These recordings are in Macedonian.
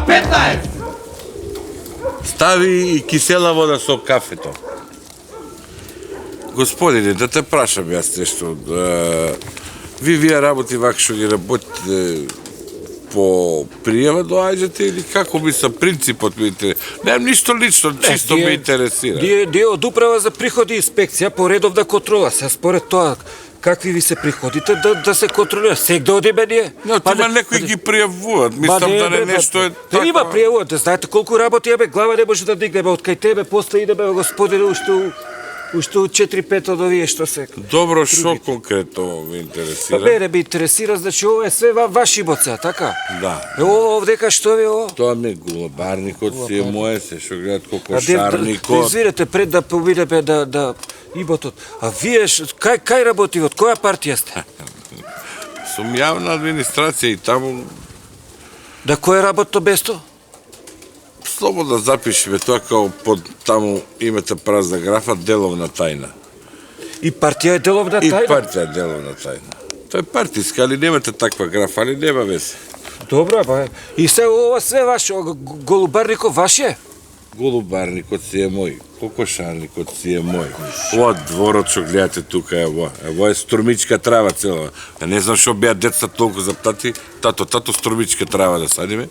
К15! Стави и кисела вода со кафето. Господине, да те прашам јас нешто. Вие работи вака што ги работите по пријава доаѓате или како мислам принципот ми интересира? Немам ништо лично, чисто ме интересира. Ние од управа за приходи и инспекција по редовна контрола. Се според тоа какви ви се приходите да се контролира. Сек да одиме ние. Но тума некои ги пријавуваат. Мислам да не нешто е така. Има пријавуваат, да знаете колку работи имаме, глава не може да дигнеме од кај тебе, после идеме господине уште у 4-5 од овие што се. Добро, шо конкретно ме интересира? Мене ме интересира, значи ова е све ваши боца, така? Да. Ово овдека што ви ово? Тоа ми е голубарникот си е моје, се шо гледат кокошарникот. Извинете, пред да поминеме да имотот. А вие кај работи, од која партија сте? Сум јавна администрација и таму Да кој работно место? слободно запишеме тоа као под таму имате празна графа деловна тајна. И партија е деловна И тајна? партија е деловна тајна. Тоа е партиска, али немате таква графа, али нема весе. Добро, ба. И се ова све ваше, голубарников ваш е? Голубарникот си е мој, кокошарникот си е мој. Ова дворот што гледате тука е ова е струмичка трава цела. Не знам што беа деца толку заптати, тато струмичка трава да садиме.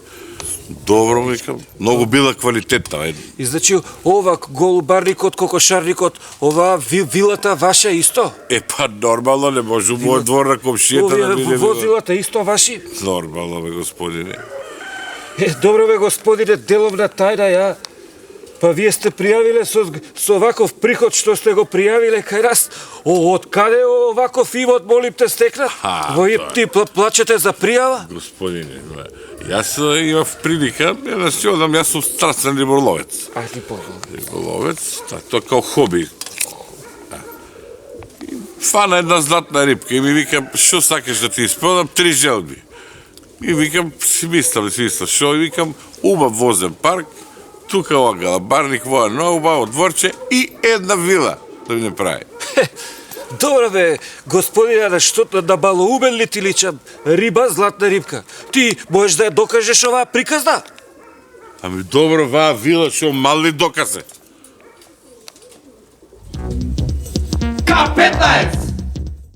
Добро, викам, многу била квалитетна. И значи ова голубарникот, кокошарникот, ова вилата ваша исто? Па нормално не може у мојот двор на комшијата да биде. Возилата исто ваши? Нормално бе, господине. Добро бе, господине, деловна тајна, ја. Па вие сте пријавиле со ваков приход што сте го пријавиле кај нас. Од каде оваков имот, молим те, стекнат? Вие ти плачете за пријава? Господине, јас имав прилика, еднаш ќе одам, јас сум страстен риболовец. Ајде погледам. Риболовец, тоа као хоби. Фана една златна рибка и ми викам, што сакаш да ти исполнам? 3 желби. И викам, си мислам, шо? И викам, убав возен парк, тука ова галабарник, воа ново убаво дворче и една вила да ми не прави. Добро бе, господине, на што да малоумен ли ти личам? Риба, златна рибка. Ти можеш да ја докажеш оваа приказна? Ами добро, ваа вила што мал ли доказе? К15!